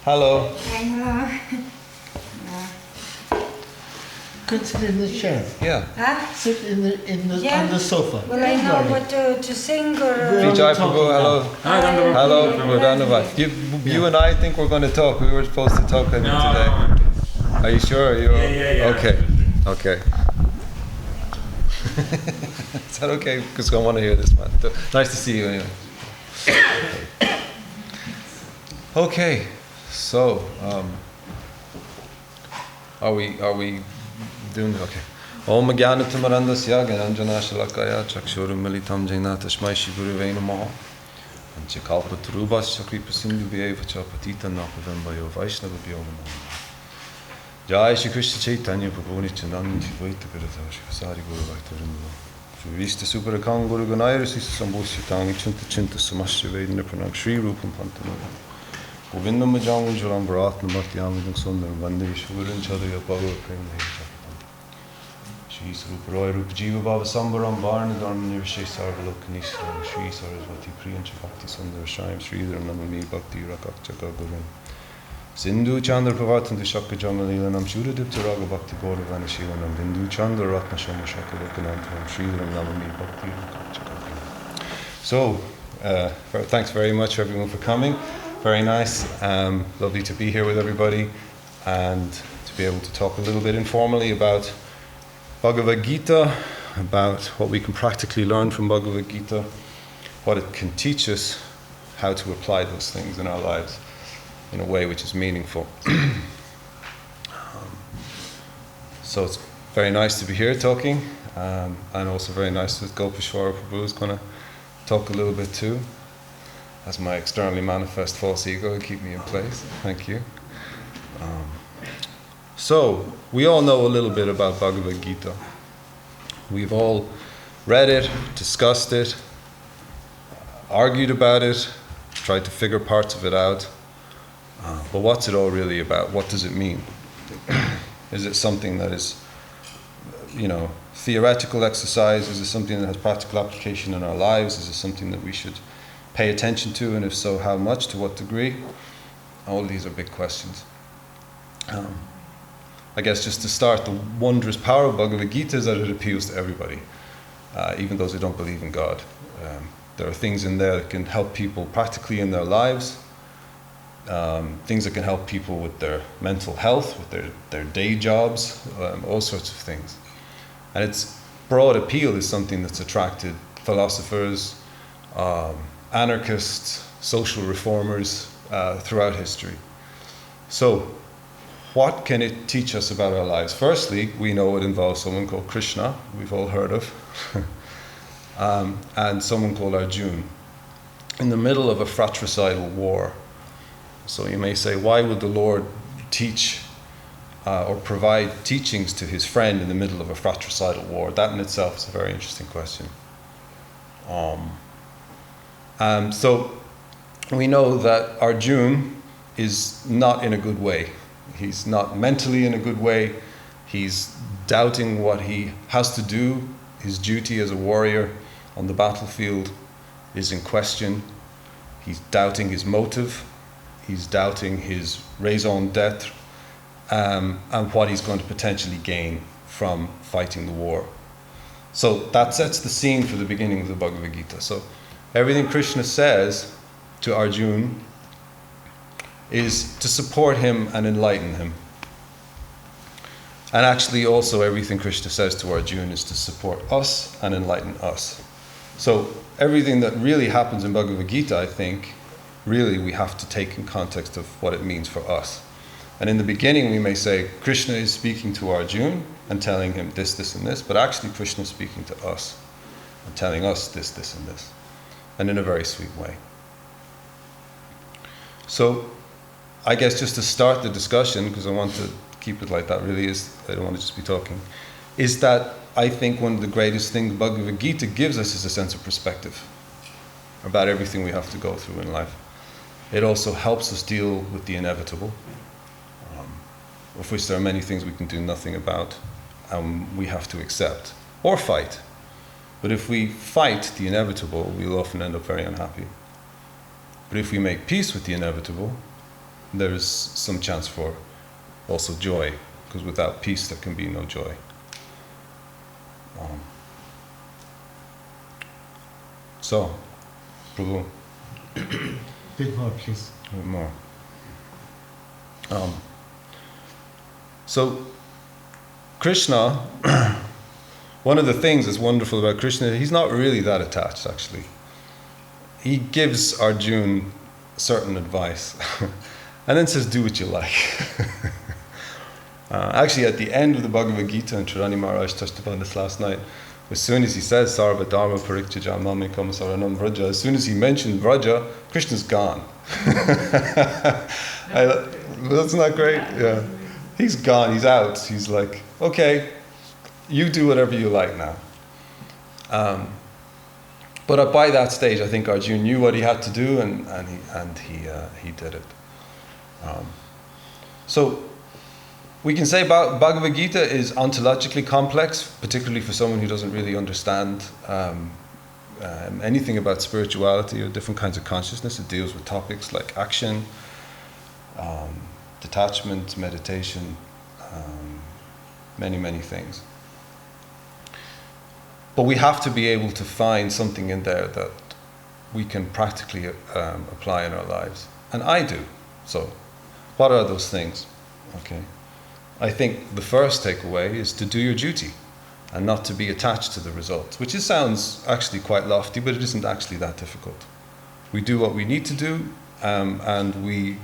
Hello. Hello. Could sit in the chair. Yeah. Huh? Sit in the Yeah. on the sofa. Will I know what to sing or? Vijay Prabhu, hello. Hello, Pradhanavad. You and I think we're going to talk. We were supposed to talk today. Are you sure? Yeah. Okay. Is that okay? Because I want to hear this, man. Nice to see you anyway. Okay, so are we doing okay? Om Jnanatamrandasya Gananjanashalakaya Chakshurumilitam Jaina Tashmai Shigurave Namaha Anchakalpatrubas Chakripasindhubhyeva Chapatita Napavambayo Vaishnavabhyo Namaha Jai Shri Krishna Chaitanya Prabhu Nityananda Vaita Gurata Shri Guru Vaita Vista Superakang Guru Ganayra Sisa Sambhushyatang Chinta Chinta Samasya Vedana Pranam Shri Rupam Pantanam Govinda Majang Jalam Bharat Namakti Amadang Sundar Vande Vishwagurin Chadaya Bhagavat Gita Shri Srupa Roy Rupa Jiva Bhava Sambaram Varna Dharma Nivashe Sarvalokanisra Shri Sarasvati Priyancha Bhakti Sundar Shayam Shri Dharam Namami Bhakti Rakakchaka Gurun Sindhu Chandra Pravatanti Shakka Jamalilanam Shuradipta Raga Bhakti Gaura Vanashilanam Bindu Chandra Ratna Shama Shakka Lokanantam Shri Dharam Namami Bhakti Rakakchaka Gurun. So, thanks very much everyone for coming. Very nice. Lovely to be here with everybody and to be able to talk a little bit informally about Bhagavad Gita, about what we can practically learn from Bhagavad Gita, what it can teach us, how to apply those things in our lives in a way which is meaningful. So it's very nice to be here talking, and also very nice that Gopishwara Prabhu is going to talk a little bit too. As my externally manifest false ego to keep me in place. Thank you. So, we all know a little bit about Bhagavad Gita. We've all read it, discussed it, argued about it, tried to figure parts of it out. But what's it all really about? What does it mean? Is it something that is, theoretical exercise? Is it something that has practical application in our lives? Is it something that we should pay attention to, and if so, how much, to what degree? All these are big questions. I guess just to start, the wondrous power of Bhagavad Gita is that it appeals to everybody, even those who don't believe in God. There are things in there that can help people practically in their lives, things that can help people with their mental health, with their day jobs, all sorts of things. And its broad appeal is something that's attracted philosophers, anarchists, social reformers throughout history. So, what can it teach us about our lives? Firstly, we know it involves someone called Krishna, we've all heard of, and someone called Arjuna, in the middle of a fratricidal war. So you may say, why would the Lord teach or provide teachings to his friend in the middle of a fratricidal war? That in itself is a very interesting question. So we know that Arjuna is not in a good way. He's not mentally in a good way. He's doubting what he has to do. His duty as a warrior on the battlefield is in question. He's doubting his motive. He's doubting his raison d'etre, and what he's going to potentially gain from fighting the war. So that sets the scene for the beginning of the Bhagavad Gita. So everything Krishna says to Arjuna is to support him and enlighten him. And actually also everything Krishna says to Arjuna is to support us and enlighten us. So everything that really happens in Bhagavad Gita, I think, really we have to take in context of what it means for us. And in the beginning we may say Krishna is speaking to Arjuna and telling him this, this and this, but actually Krishna is speaking to us and telling us this, this and this. And in a very sweet way. So, I guess just to start the discussion, because I want to keep it like that really is, I don't want to just be talking, is that I think one of the greatest things Bhagavad Gita gives us is a sense of perspective about everything we have to go through in life. It also helps us deal with the inevitable, of which there are many things we can do nothing about, and we have to accept, or fight. But if we fight the inevitable, we'll often end up very unhappy. But if we make peace with the inevitable, there is some chance for also joy, because without peace there can be no joy. So, Prabhu, Bit more, please. a bit more. So, Krishna, one of the things that's wonderful about Krishna, he's not really that attached, actually. He gives Arjuna certain advice and then says, do what you like. Actually, at the end of the Bhagavad Gita, and Charani Maharaj touched upon this last night, as soon as he says, Sarva Dharma Parikchajam Mamikam Saranam Vraja, as soon as he mentioned Vraja, Krishna's gone. That's not great? Yeah. He's gone, he's out. He's like, okay, you do whatever you like now. But by that stage, I think Arjuna knew what he had to do, and he did it. So we can say Bhagavad Gita is ontologically complex, particularly for someone who doesn't really understand anything about spirituality or different kinds of consciousness. It deals with topics like action, detachment, meditation, many, many things. But we have to be able to find something in there that we can practically apply in our lives. And I do. So, what are those things? Okay. I think the first takeaway is to do your duty and not to be attached to the result, which sounds actually quite lofty, but it isn't actually that difficult. We do what we need to do, and we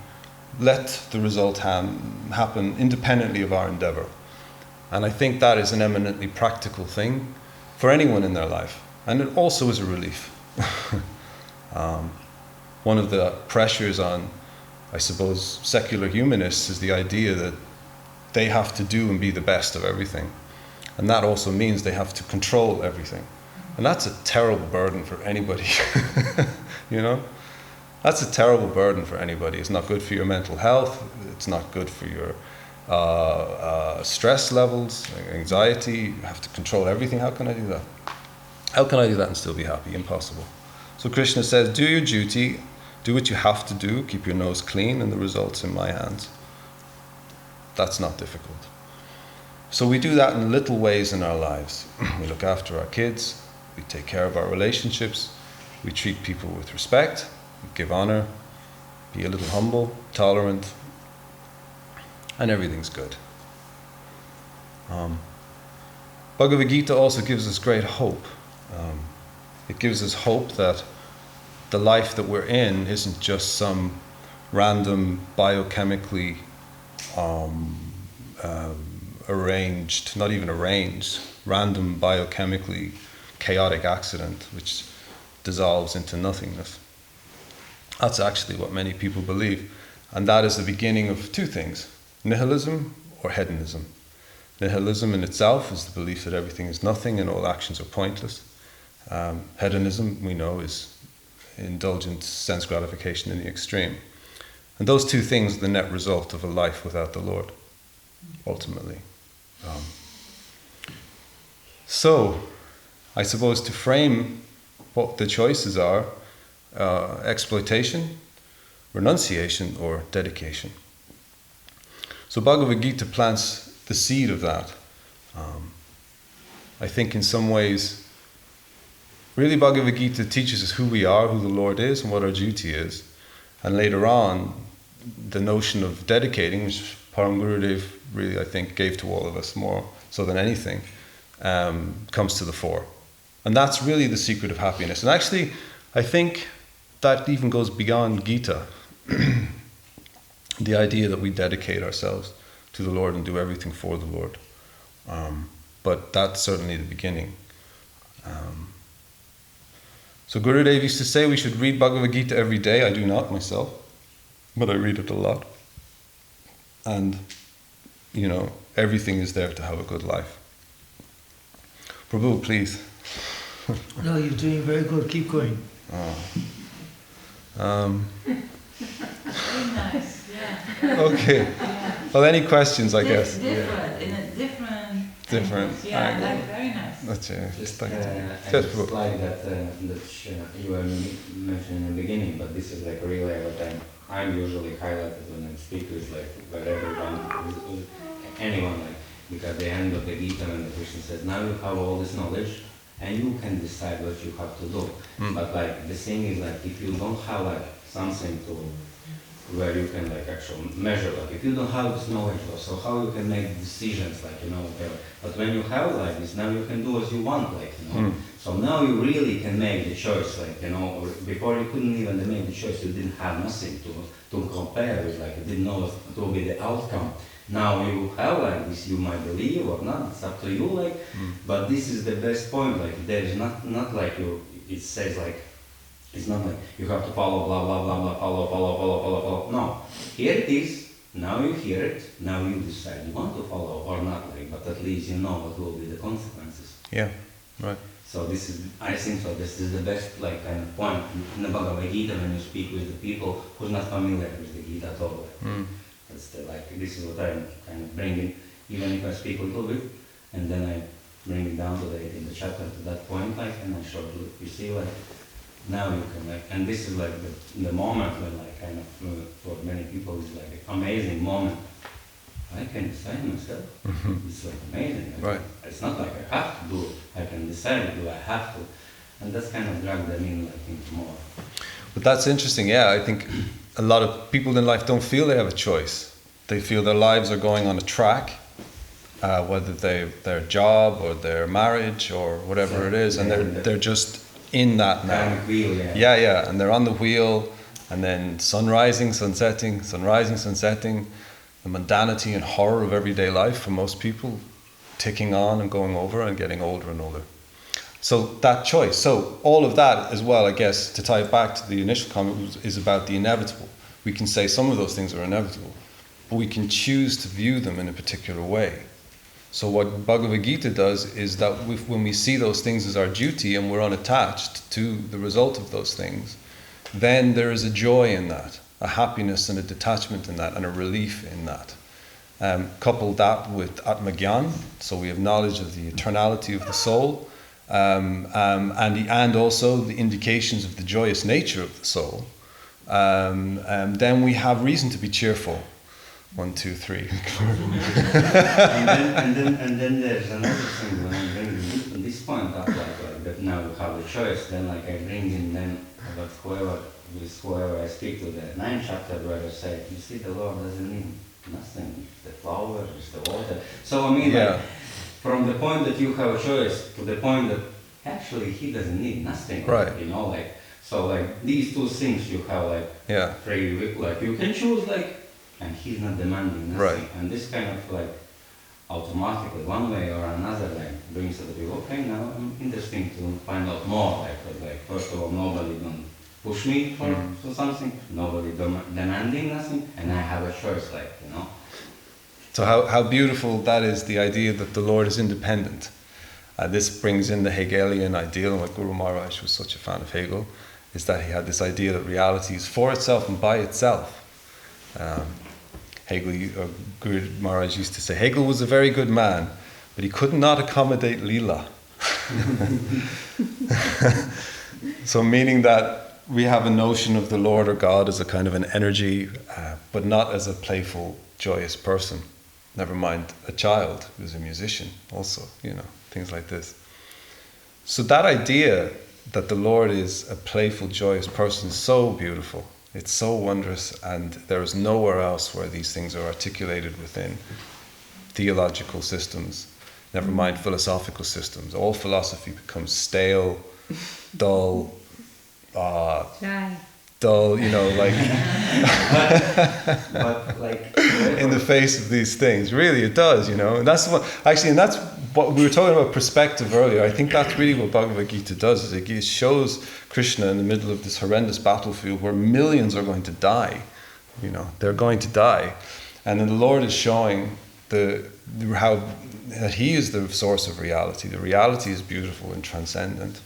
let the result happen independently of our endeavor. And I think that is an eminently practical thing for anyone in their life. And it also is a relief. One of the pressures on, I suppose, secular humanists is the idea that they have to do and be the best of everything. And that also means they have to control everything. And that's a terrible burden for anybody. You know? That's a terrible burden for anybody. It's not good for your mental health. It's not good for your stress levels, anxiety. You have to control everything. How can I do that? How can I do that and still be happy? Impossible. So Krishna says, do your duty, do what you have to do, keep your nose clean, and the result's in my hands. That's not difficult. So we do that in little ways in our lives. We look after our kids, we take care of our relationships, we treat people with respect, we give honor, be a little humble, tolerant, and everything's good. Bhagavad Gita also gives us great hope. It gives us hope that the life that we're in isn't just some random biochemically arranged, not even arranged, random biochemically chaotic accident which dissolves into nothingness. That's actually what many people believe. And that is the beginning of two things, nihilism or hedonism. Nihilism in itself is the belief that everything is nothing and all actions are pointless. Hedonism, we know, is indulgent sense gratification in the extreme. And those two things are the net result of a life without the Lord, ultimately. So, I suppose to frame what the choices are, exploitation, renunciation, or dedication. So Bhagavad Gita plants the seed of that. I think in some ways, really Bhagavad Gita teaches us who we are, who the Lord is, and what our duty is. And later on, the notion of dedicating, which Param Gurudev really, I think, gave to all of us more so than anything, comes to the fore. And that's really the secret of happiness. And actually, I think that even goes beyond Gita. The idea that we dedicate ourselves to the Lord and do everything for the Lord. But that's certainly the beginning. So Gurudev used to say we should read Bhagavad Gita every day. I do not myself, but I read it a lot. And, you know, everything is there to have a good life. Prabhu, please. No, you're doing very good. Keep going. Very nice, yeah. Okay. Well, any questions, I guess? Different, in a different Yeah, angle. Like, very nice. That's it. Just Thank you. a slide that you were mentioning in the beginning, but this is like really what I'm I'm usually highlighted when I speak with like where everyone, anyone like, because at the end of the Gita when the Krishna says, now you have all this knowledge and you can decide what you have to do. But like the thing is like if you don't have like something to where you can like actually measure, like if you don't have this knowledge, so how you can make decisions, like whatever. But when you have like this, now you can do as you want, like So now you really can make the choice, like before you couldn't even make the choice. You didn't have nothing to compare with, like you didn't know what will be the outcome. Now you have like this, you might believe or not. It's up to you, like. But this is the best point, like there is not like you. It says like. It's not like you have to follow blah blah blah blah follow. No, here it is. Now you hear it. Now you decide you want to follow or not. Like, but at least you know what will be the consequences. Yeah, right. So this is, I think so. This is the best like kind of point in the Bhagavad Gita when you speak with the people who's not familiar with the Gita at all. That's the, like this is what I'm kind of bringing. Even if I speak a little bit, and then I bring it down to in the chapter to that point, like, and I show you see like. Now you can like, and this is like the moment when like kind of for many people it's like an amazing moment. I can decide myself. It's like amazing. Right. It's not like I have to do it. I can decide do I have to, and that's kind of drag them in like into more. But that's interesting. Yeah, I think a lot of people in life don't feel they have a choice. They feel their lives are going on a track, whether their job or their marriage or whatever it is, and they're just in that now. Wheel, yeah, and they're on the wheel, and then sun rising, sun setting, the mundanity and horror of everyday life for most people, ticking on and going over and getting older and older. So that choice, so all of that as well, I guess, to tie it back to the initial comment, is about the inevitable. We can say some of those things are inevitable, but we can choose to view them in a particular way. So what Bhagavad Gita does is that when we see those things as our duty and we're unattached to the result of those things, then there is a joy in that, a happiness and a detachment in that, and a relief in that. Couple that with Atmagyan, so we have knowledge of the eternality of the soul, and also the indications of the joyous nature of the soul, then we have reason to be cheerful. 1, 2, 3. and then there's another thing when I'm bringing this point up, like that now you have a choice. Then like I bring in then about whoever I speak to the 9th chapter where I say, you see, the Lord doesn't need nothing. The flowers, the water. So I mean, like, from the point that you have a choice to the point that actually He doesn't need nothing. Right. Like so like these two things you have like free will, like you can choose like. And He's not demanding nothing. Right. And this kind of like automatically, one way or another, like brings to the people, okay, now I'm interested to find out more. Like first of all, nobody don't push me for something, nobody demanding nothing, and I have a choice, So how beautiful that is, the idea that the Lord is independent. This brings in the Hegelian ideal, and what Guru Maharaj was such a fan of Hegel, is that he had this idea that reality is for itself and by itself. Guru Maharaj used to say, Hegel was a very good man, but he could not accommodate Leela. So meaning that we have a notion of the Lord or God as a kind of an energy, but not as a playful, joyous person. Never mind a child who's a musician also, things like this. So that idea that the Lord is a playful, joyous person is so beautiful. It's so wondrous, and there is nowhere else where these things are articulated within theological systems, never mind philosophical systems. All philosophy becomes stale, dull, in the face of these things. Really, it does, And that's what we were talking about perspective earlier. I think that's really what Bhagavad Gita does, is it shows Krishna in the middle of this horrendous battlefield where millions are going to die. They're going to die. And then the Lord is showing how that He is the source of reality. The reality is beautiful and transcendent.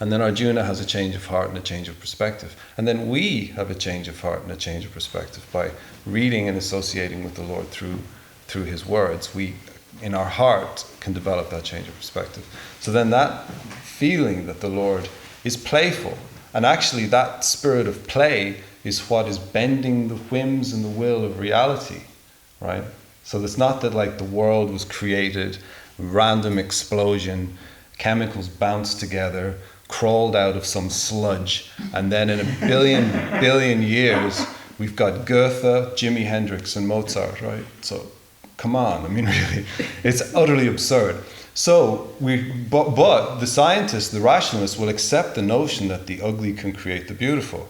And then Arjuna has a change of heart and a change of perspective. And then we have a change of heart and a change of perspective by reading and associating with the Lord through His words. We, in our heart, can develop that change of perspective. So then that feeling that the Lord is playful, and actually that spirit of play is what is bending the whims and the will of reality, right? So it's not that like the world was created, random explosion, chemicals bounced together, crawled out of some sludge, and then in a billion years, we've got Goethe, Jimi Hendrix, and Mozart, right? So, come on, I mean, really, it's utterly absurd. So, but the scientists, the rationalists, will accept the notion that the ugly can create the beautiful,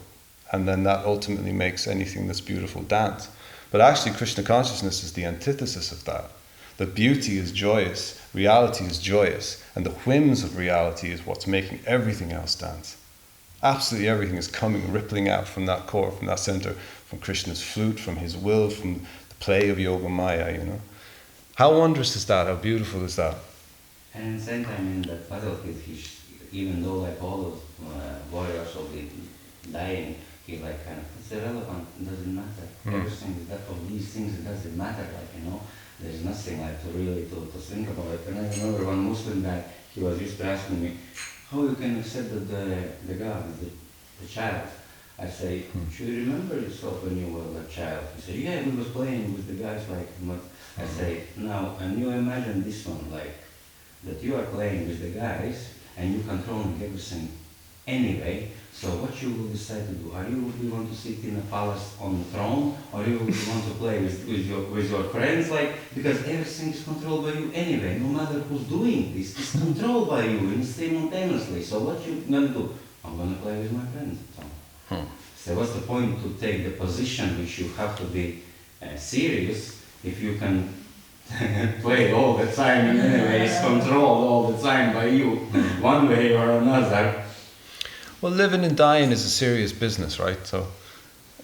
and then that ultimately makes anything that's beautiful dance. But actually, Krishna consciousness is the antithesis of that. The beauty is joyous, reality is joyous, and the whims of reality is what's making everything else dance. Absolutely everything is coming, rippling out from that core, from that center, from Krishna's flute, from his will, from the play of Yoga Maya, you know. How wondrous is that? How beautiful is that? And at the same time, in that battlefield, even though like all those warriors will be dying, he like kind of, it's irrelevant, it doesn't matter. Everything is that, of these things, it doesn't matter, like, you know. There's nothing like to really to think about it. And I remember one Muslim guy, he was used to asking me, how you can accept that the God is the child? I say, do you remember yourself when you were a child? He said, yeah, we was playing with the guys like, I say, now, and you imagine this one, like, that you are playing with the guys and you controlling everything anyway. So what you will decide to do? Are you want to sit in a palace on the throne, or you want to play with your friends? Like, because everything is controlled by you anyway. No matter who's doing this, it's controlled by you simultaneously. So what you gonna do? I'm gonna play with my friends. So what's the point to take the position which you have to be serious if you can play all the time and anyway it's controlled all the time by you, one way or another. Well, living and dying is a serious business, right? So,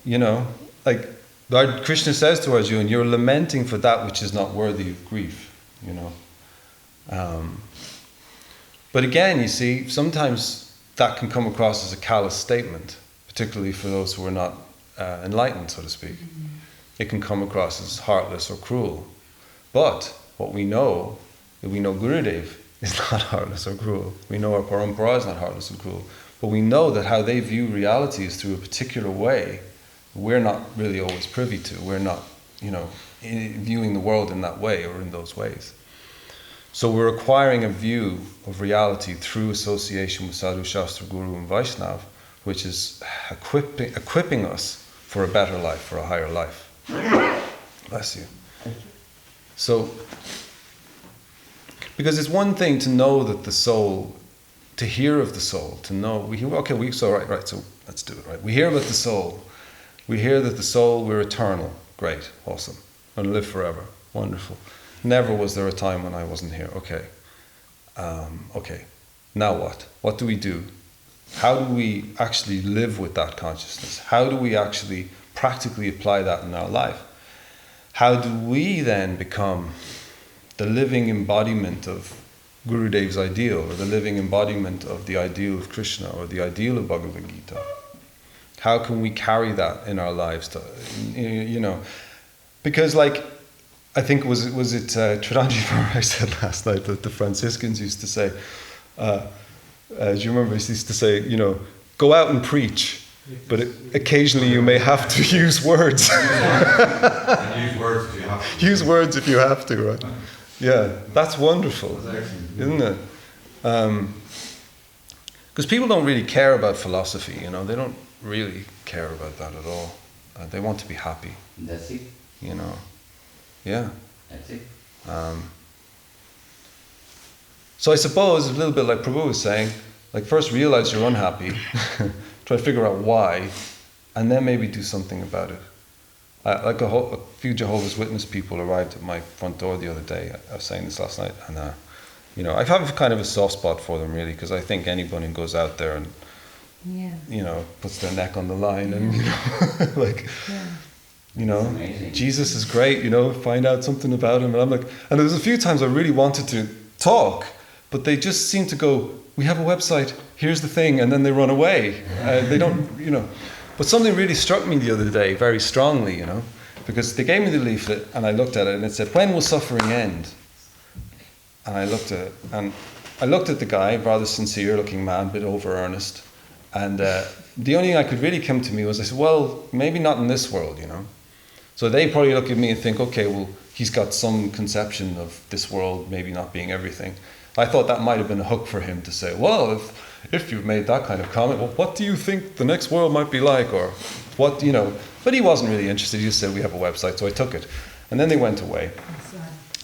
you know, like Lord Krishna says to Arjuna, you're lamenting for that which is not worthy of grief, you know. But again, you see, sometimes that can come across as a callous statement, particularly for those who are not enlightened, so to speak. It can come across as heartless or cruel. But what we know Gurudev is not heartless or cruel. We know our parampara is not heartless or cruel. But we know that how they view reality is through a particular way we're not really always privy to. We're not, you know, viewing the world in that way or in those ways. So we're acquiring a view of reality through association with Sadhu, Shastra, Guru and Vaishnav, which is equipping us for a better life, for a higher life. Bless you. So, because it's one thing to know that the soul, to hear of the soul, to know, so let's do it, right? We hear about the soul. We hear that the soul, we're eternal. Great, awesome. And live forever. Wonderful. Never was there a time when I wasn't here. Okay. Okay. Now what? What do we do? How do we actually live with that consciousness? How do we actually practically apply that in our life? How do we then become the living embodiment of Gurudev's ideal, or the living embodiment of the ideal of Krishna, or the ideal of Bhagavat Gita? How can we carry that in our lives? You know, because like, I think was it Tridanji I said last night that the Franciscans used to say, do you remember he used to say, you know, go out and preach, but occasionally you may have to use words. Use words if you have to. Use words if you have to, right? Yeah, that's wonderful, isn't it? Because people don't really care about philosophy, you know, they don't really care about that at all. They want to be happy. That's it. You know, yeah. That's it. So I suppose a little bit like Prabhu was saying, like first realize you're unhappy, try to figure out why, and then maybe do something about it. Like a few Jehovah's Witness people arrived at my front door the other day. I was saying this last night, and you know, I have kind of a soft spot for them really, because I think anybody who goes out there and you know, puts their neck on the line and you know, like. You know, Jesus is great, you know, find out something about him. And I'm like, and there was a few times I really wanted to talk, but they just seem to go, we have a website, here's the thing, and then they run away. They don't, you know. But something really struck me the other day very strongly, you know, because they gave me the leaflet and I looked at it and it said, when will suffering end? And I looked at it, and I looked at the guy, rather sincere looking man, a bit over earnest, And the only thing I could really come to me was, I said, well, maybe not in this world, you know. So they probably look at me and think, okay, well, he's got some conception of this world maybe not being everything. I thought that might have been a hook for him to say, well, if you've made that kind of comment, well, what do you think the next world might be like? Or what, you know. But he wasn't really interested. He just said, we have a website. So I took it. And then they went away.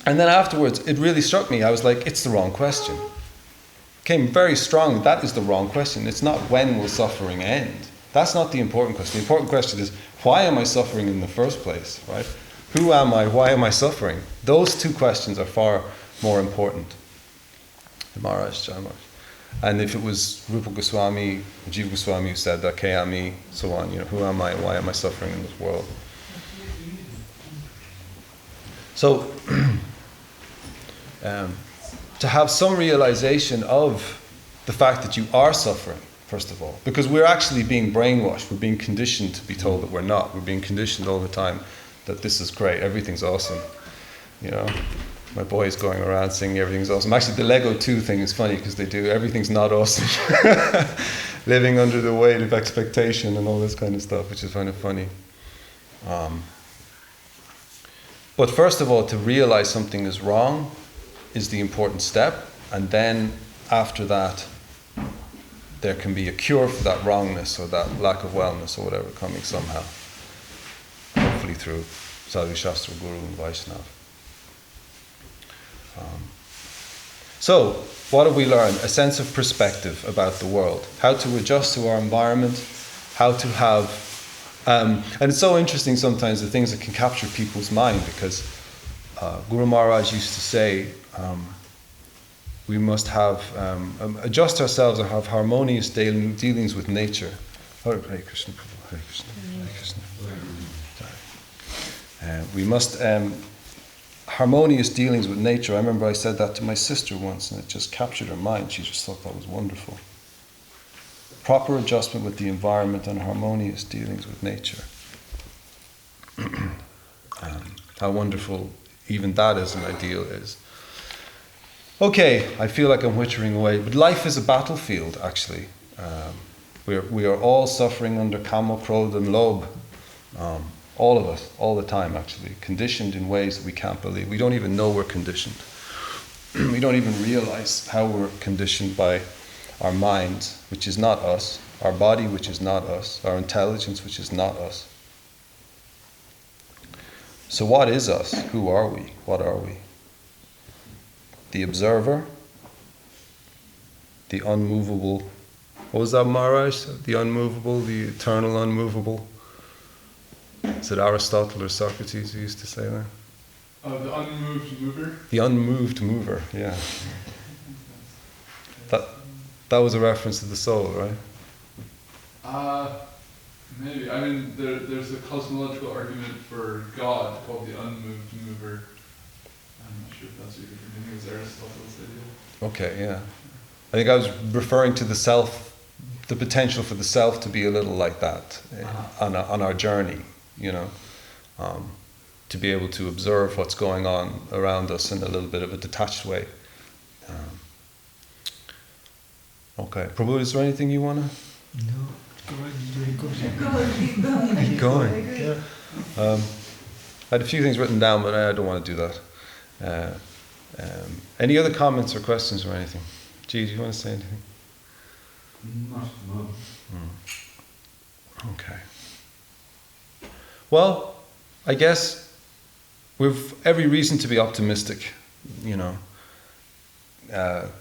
And then afterwards, it really struck me. I was like, it's the wrong question. It came very strong. That is the wrong question. It's not when will suffering end. That's not the important question. The important question is, why am I suffering in the first place, right? Who am I? Why am I suffering? Those two questions are far more important. Maharaj, Jai Maharaj. And if it was Rupa Goswami, Jiva Goswami who said that, Kayami, so on, you know, who am I? Why am I suffering in this world? So, to have some realization of the fact that you are suffering, first of all, because we're actually being brainwashed, we're being conditioned to be told that we're not. We're being conditioned all the time that this is great, everything's awesome, you know. My boy's going around singing everything's awesome. Actually, the Lego 2 thing is funny because they do everything's not awesome. Living under the weight of expectation and all this kind of stuff, which is kind of funny. But first of all, to realize something is wrong is the important step. And then after that, there can be a cure for that wrongness or that lack of wellness or whatever coming somehow. Hopefully through Sadhu Shastra, Guru and Vaishnava. So, what have we learned? A sense of perspective about the world. How to adjust to our environment. How to have... and it's so interesting sometimes the things that can capture people's mind, because Guru Maharaj used to say we must have adjust ourselves or have harmonious dealings with nature. Hare Krishna, Prabhu, Hare Krishna, Hare Krishna. We must harmonious dealings with nature. I remember I said that to my sister once, and it just captured her mind. She just thought that was wonderful. Proper adjustment with the environment and harmonious dealings with nature. How wonderful even that as an ideal is. Okay, I feel like I'm whittering away, but life is a battlefield, actually. We are all suffering under Kama, Krodha, and Lobh. All of us, all the time, actually. Conditioned in ways that we can't believe. We don't even know we're conditioned. We don't even realize how we're conditioned by our mind, which is not us, our body, which is not us, our intelligence, which is not us. So what is us? Who are we? What are we? The observer, the unmovable. What was that, Maharaj? The unmovable, the eternal unmovable. Is it Aristotle or Socrates who used to say that? The unmoved mover? The unmoved mover, yeah. That was a reference to the soul, right? Maybe. I mean, there's a cosmological argument for God called the unmoved mover. I'm not sure if that's what you're thinking. I think it was Aristotle's idea. Okay, yeah. I think I was referring to the self, the potential for the self to be a little like that on our journey, you know. To be able to observe what's going on around us in a little bit of a detached way. Okay. Prabhu, is there anything you want to? No. Go ahead, you're doing good. Keep going. Keep going. Yeah. I had a few things written down, but I don't want to do that. Any other comments or questions or anything? Gee, do you want to say anything? No. Okay. Well, I guess we've every reason to be optimistic, you know.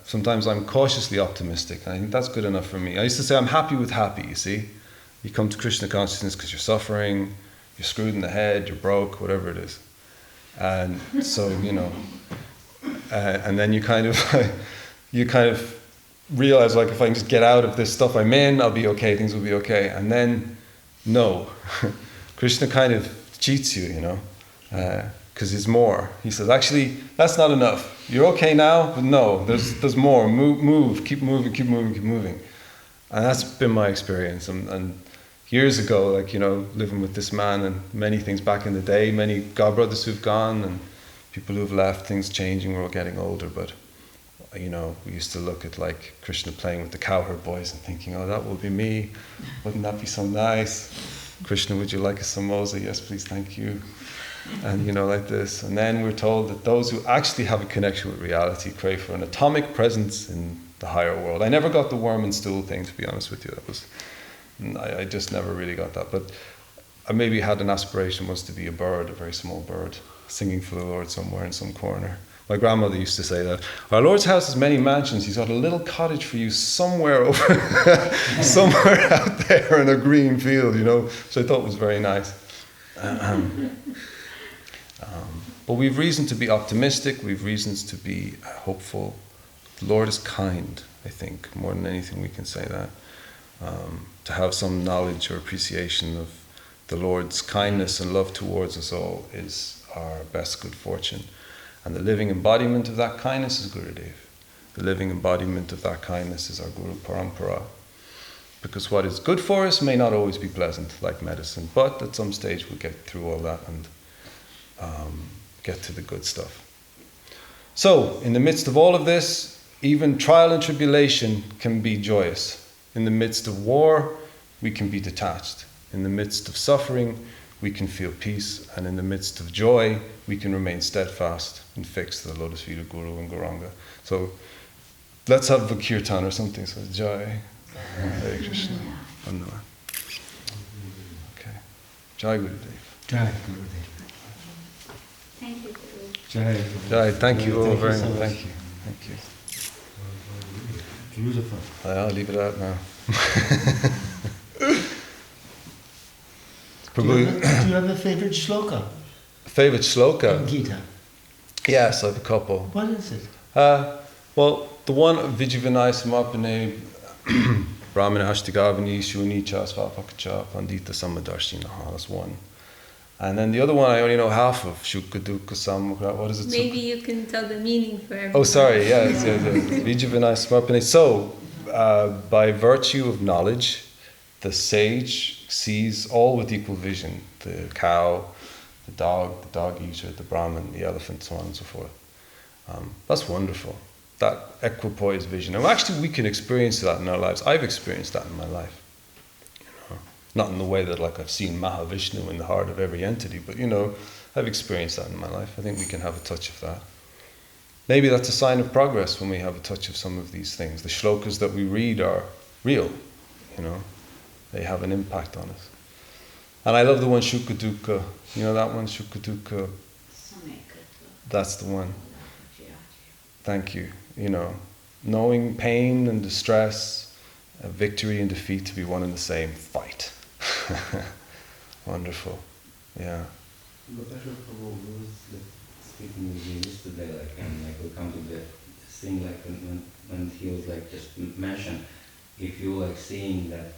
Sometimes I'm cautiously optimistic, and I think that's good enough for me. I used to say I'm happy with happy, you see. You come to Krishna consciousness because you're suffering, you're screwed in the head, you're broke, whatever it is. And so, you know, and then you kind of realize, like, if I can just get out of this stuff I'm in, I'll be okay, things will be okay. And then, no. Krishna kind of cheats you, you know, because there's more. He says, actually, that's not enough. You're okay now, but no, there's more. Move, keep moving, keep moving, keep moving. And that's been my experience. And years ago, like, you know, living with this man and many things back in the day, many godbrothers who've gone and people who've left, things changing, we're all getting older, but we used to look at like Krishna playing with the cowherd boys and thinking, oh, that will be me. Wouldn't that be so nice? Krishna, would you like a samosa? Yes, please, thank you. And like this. And then we're told that those who actually have a connection with reality crave for an atomic presence in the higher world. I never got the worm and stool thing, to be honest with you. I just never really got that. But I maybe had an aspiration once to be a bird, a very small bird, singing for the Lord somewhere in some corner. My grandmother used to say that, our Lord's house has many mansions. He's got a little cottage for you somewhere over, somewhere out there in a green field, which I thought was very nice. But we've reason to be optimistic. We've reasons to be hopeful. The Lord is kind, I think, more than anything we can say that. To have some knowledge or appreciation of the Lord's kindness and love towards us all is our best good fortune. And the living embodiment of that kindness is Gurudev. The living embodiment of that kindness is our Guru Parampara. Because what is good for us may not always be pleasant, like medicine, but at some stage we'll get through all that and get to the good stuff. So, in the midst of all of this, even trial and tribulation can be joyous. In the midst of war, we can be detached. In the midst of suffering, we can feel peace. And in the midst of joy, we can remain steadfast and fixed to the lotus feet of Guru and Gauranga. So, let's have a kirtan or something. So, Jai. Hare Krishna. Okay. Jai Gurudev. Jai Gurudev. Thank you, Guru. Jai. Jai, thank you all very so much. much. Thank you. Thank you. Beautiful. I'll leave it out now. Do you have a favorite shloka Favorite in shloka? Gita? Yes, I have a couple. What is it? Well, the one, Vijavanai Samapane Brahmana Ashtagavani Shuni Chasvapakacha Pandita Samadarshinaha. That's one. And then the other one I only know half of. Shukaduka Samakra. What is it? Maybe you can tell the meaning for everyone. Oh, sorry. Yes. Vijavanai Samapane. So, by virtue of knowledge, the sage sees all with equal vision. The cow, the dog eater, the Brahmin, the elephant, so on and so forth. That's wonderful. That equipoise vision. And actually we can experience that in our lives. I've experienced that in my life. Not in the way that I've seen Mahavishnu in the heart of every entity, but I've experienced that in my life. I think we can have a touch of that. Maybe that's a sign of progress when we have a touch of some of these things. The shlokas that we read are real, They have an impact on us. And I love the one Shukaduka. You know that one, Shukaduka? That's the one. Thank you. Knowing pain and distress, victory and defeat to be one and the same. Fight. Wonderful. Yeah. But Prabhu was speaking with you yesterday, and we come to the thing when he was just mentioned, if you seeing that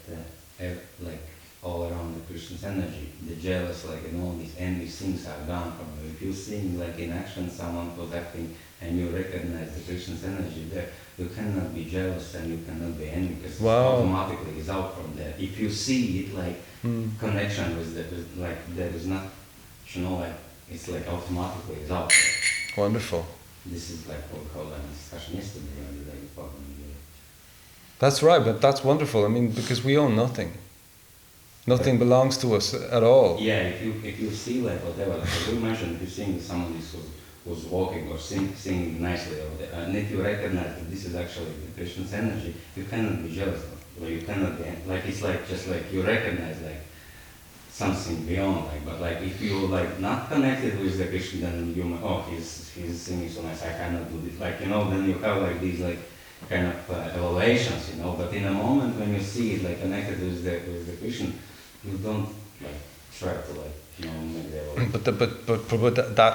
all around the Krishna's energy, the jealous and all these envy things are gone from you. If you're seeing in action someone was acting and you recognize the Krishna's energy there, you cannot be jealous and you cannot be angry because it automatically is out from there. If you see it connection with there is not, it's automatically is out there. Wonderful. This is what we call a discussion yesterday on the day before. That's right, but that's wonderful. Because we own nothing. Nothing belongs to us at all. Yeah, if you see whatever, as you mentioned, if you seeing someone who's walking or singing nicely over there, and if you recognize that this is actually the Krishna's energy, you cannot be jealous of it, or you cannot be it's just you recognize something beyond but if you not connected with the Krishna, then you he's singing so nice, I cannot do this, then you have these kind of evaluations, but in a moment when you see it connected with the Krishna, you don't try to make the evaluation. But that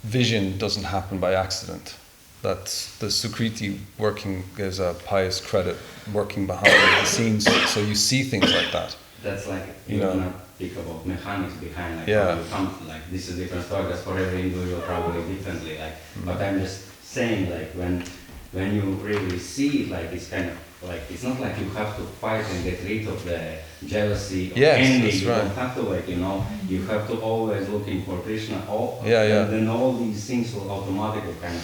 vision doesn't happen by accident. That's the Sukriti working as a pious credit, working behind the scenes, so you see things like that. That's you cannot think about mechanics behind how you come, this is different story, that's for every individual probably differently, but I'm just saying when you really see it, it's kind of it's not you have to fight and get rid of the jealousy or envy. You don't have to you have to always looking for Krishna. And then all these things will automatically kind of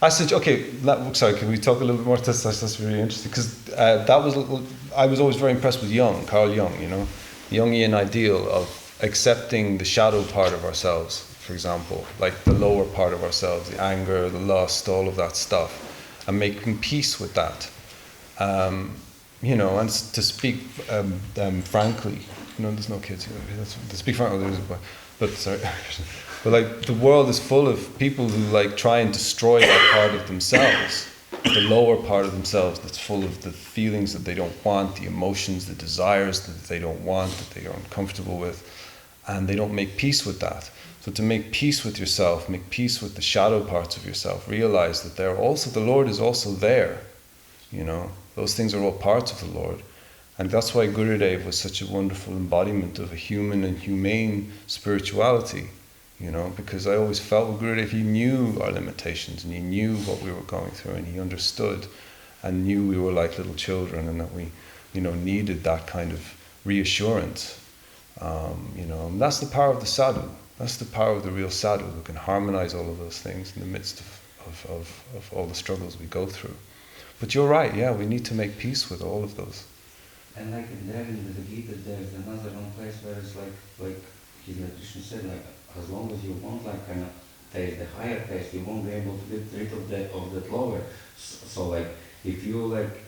I said, okay, sorry, can we talk a little bit more? That's really interesting, because I was always very impressed with Carl Jung, you know, the Jungian ideal of accepting the shadow part of ourselves, for example, like the lower part of ourselves, the anger, the lust, all of that stuff, and making peace with that. You know, and to speak frankly, there's no kids here. To speak frankly, there is a boy. But sorry, but like the world is full of people who like try and destroy that part of themselves, the lower part of themselves that's full of the feelings that they don't want, the emotions, the desires that they don't want, that they aren't comfortable with, and they don't make peace with that. So to make peace with yourself, make peace with the shadow parts of yourself, realize that the Lord is also there, you know. Those things are all parts of the Lord. And that's why Gurudev was such a wonderful embodiment of a human and humane spirituality, you know, because I always felt with Gurudev, he knew our limitations and he knew what we were going through and he understood and knew we were like little children and that we, you know, needed that kind of reassurance, you know. And that's the power of the sadhu. That's the power of the real sadhu who can harmonize all of those things in the midst of all the struggles we go through. But you're right, yeah, we need to make peace with all of those. And like there in the Gita, there's another one place where it's like Krishna said, like as long as you want like kind of taste the higher taste, you won't be able to get rid of that lower. So like if you like,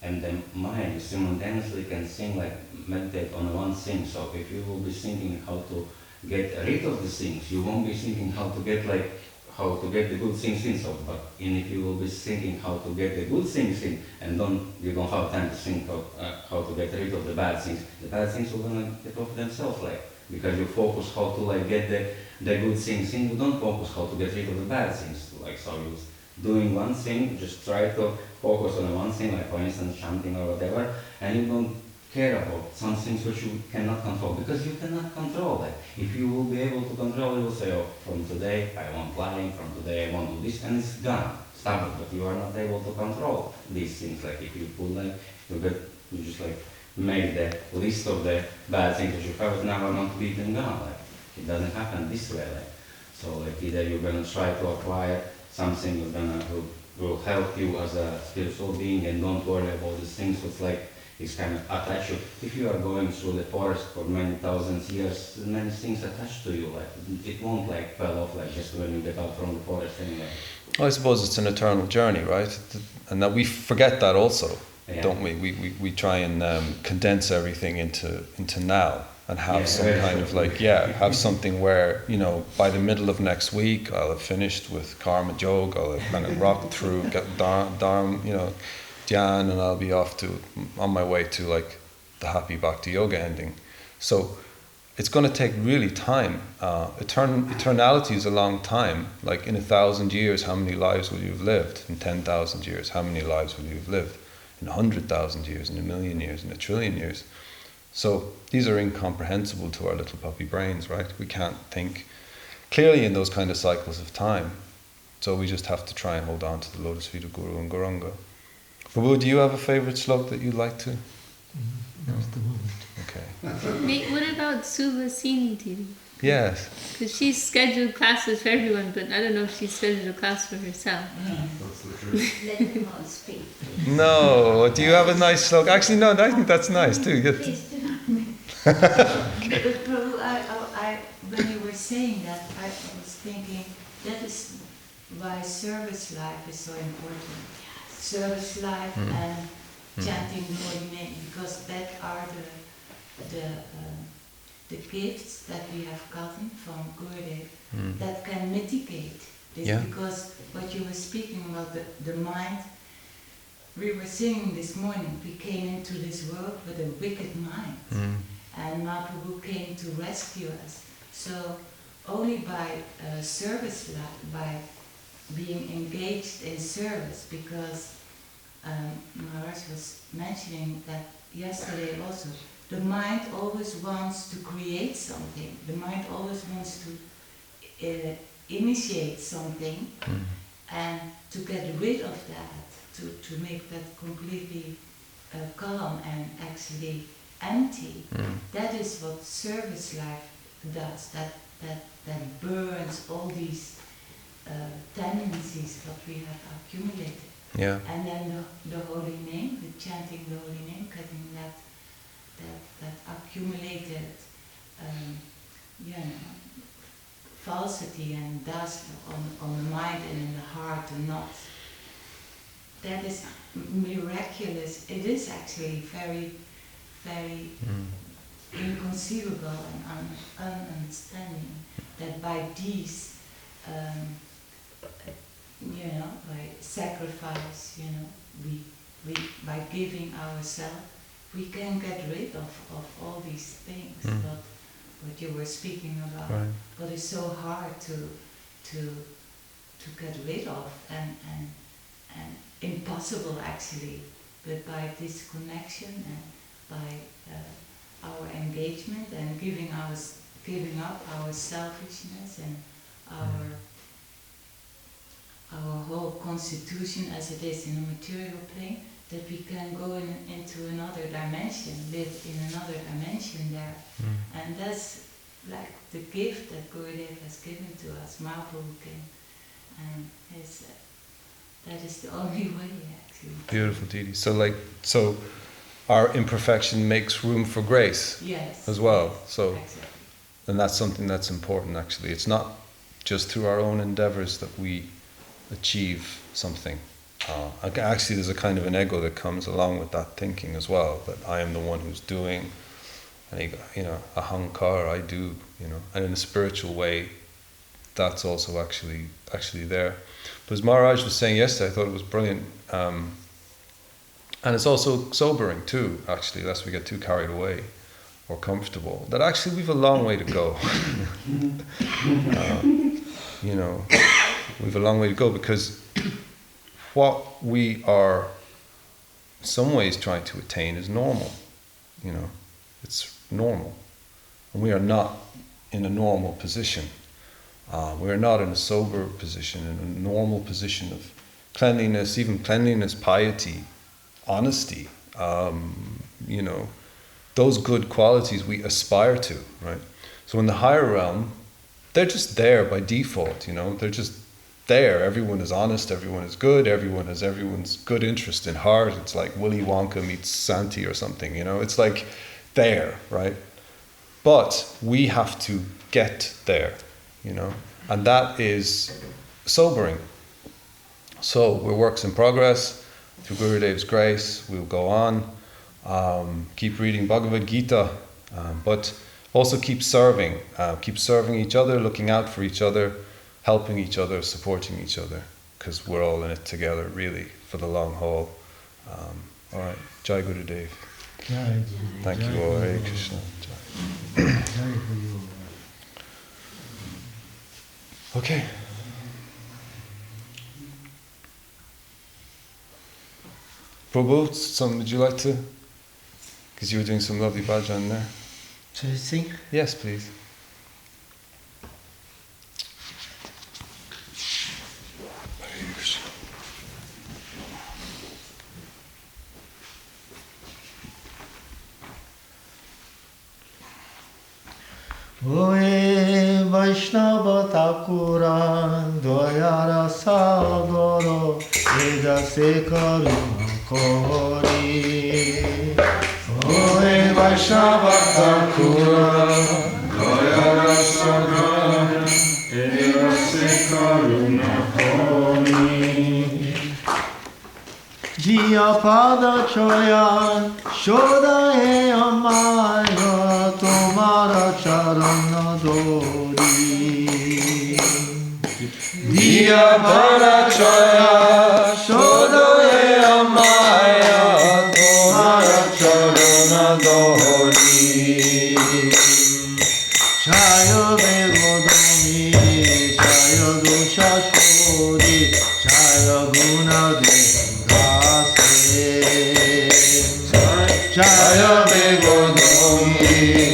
and the mind you simultaneously can sing like meditate on one thing. So if you will be thinking how to get rid of the things, you won't be thinking how to get the good things in. So, but if you will be thinking how to get the good things in, and you don't have time to think of how to get rid of the bad things will gonna get off themselves, like because you focus how to like get the good things in. You don't focus how to get rid of the bad things. Like so, you doing one thing, just try to focus on one thing, like for instance chanting or whatever, and you don't care about some things which you cannot control, because you cannot control that. If you will be able to control, you will say, oh, from today I want lying, from today I want to do this, and it's gone, stop it. But you are not able to control these things. Like if you put like, you just like make the list of the bad things that you have, now are not to be even gone. Like it doesn't happen this way. Like so, like either you're gonna try to acquire something will help you as a spiritual being, and don't worry about these things. It's like it's kind of attached. If you are going through the forest for many thousands years, many things attached to you, like it won't like fall off like just when you get out from the forest anyway. Well, I suppose it's an eternal journey, right? And that we forget that also, don't we? We try and condense everything into now and have some kind of like, have something where, you know, by the middle of next week, I'll have finished with Karma Yoga, I'll have kind of rocked through, get Dharma, you know, Dhyan, and I'll be on my way to like the happy Bhakti Yoga ending. So it's going to take really time. Eternality is a long time. Like in 1,000 years, how many lives will you have lived? In 10,000 years, how many lives will you have lived? In 100,000 years, in 1,000,000 years, in 1,000,000,000,000 years. So these are incomprehensible to our little puppy brains, right? We can't think clearly in those kind of cycles of time. So we just have to try and hold on to the lotus feet of Guru and Gauranga. Prabhu, do you have a favorite slok that you'd like to? Not at the moment. Okay. What about Subhasini Devi? Yes. Because she's scheduled classes for everyone, but I don't know if she's scheduled a class for herself. That's the truth. Let them all speak. No. Do you have a nice slok? Actually, no. I think that's nice too. Please do not make. But Prabhu, when you were saying that, I was thinking that is why service life is so important. Service life and chanting the holy name, because that are the gifts that we have gotten from Gurudev that can mitigate this. Yeah. Because what you were speaking about, the mind, we were singing this morning, we came into this world with a wicked mind, and Mahaprabhu came to rescue us. So only by service life, by being engaged in service, because Maharaj was mentioning that yesterday also, the mind always wants to create something, the mind always wants to initiate something, and to get rid of that, to make that completely calm and actually empty. That is what service life does, that burns all these tendencies what we have accumulated. Yeah. And then the holy name, the chanting the holy name, getting that accumulated, falsity and dust on the mind and in the heart and not. That is miraculous. It is actually very, very inconceivable and ununderstanding that by these, by sacrifice, we by giving ourselves, we can get rid of all these things. What you were speaking about, Right. what is so hard to get rid of and impossible actually, but by this connection and by our engagement and giving up our selfishness and our whole constitution as it is in a material plane, that we can go into another dimension, live in another dimension there. And that's like the gift that Gurudev has given to us. Mahaprabhu came, and that is the only way actually. Beautiful, Didi. So our imperfection makes room for grace. Yes. As well. Yes, So, exactly. and that's something that's important actually. It's not just through our own endeavors that we achieve something. Actually, there's a kind of an ego that comes along with that thinking as well, that I am the one who's doing, and ahankar, I do, and in a spiritual way, that's also actually there. But as Maharaj was saying yesterday, I thought it was brilliant, and it's also sobering too, actually, lest we get too carried away or comfortable, that actually we've a long way to go. We've a long way to go, because what we are in some ways trying to attain is normal. It's normal. And we are not in a normal position. We are not in a sober position, in a normal position of cleanliness, even cleanliness, piety, honesty, those good qualities we aspire to, right? So in the higher realm, they're just there by default, they're just there. Everyone is honest, everyone is good, everyone has everyone's good interest in heart. It's like Willy Wonka meets Santi or something, it's like there, right? But we have to get there, and that is sobering. So we're works in progress. Through Gurudev's grace, we'll go on, keep reading Bhagavat Gita, but also keep serving each other, looking out for each other, helping each other, supporting each other, because we're all in it together, really, for the long haul. All right, Jai Gurudev. Jai Thank you all. Hare Krishna. Jai. Jai for you. Okay. Prabhu, would you like to? Because you were doing some lovely bhajan there. Shall I sing? Yes, please. Hare Krishna. Oe Vaishnava Thakura Dayara Sagoro Edase Karuna Kori. Oe Vaishnava Thakura Dayara Sagoro Edase Karuna Kori. Jia Pada Choyan Shodae Amaya Tomara Charana Dori. Jia Pada Choyan Shodae Amaya Tomara Charana Dori. Chaya Begodami Chaya Dosha Shodi Chaya Guna Jaya Begodami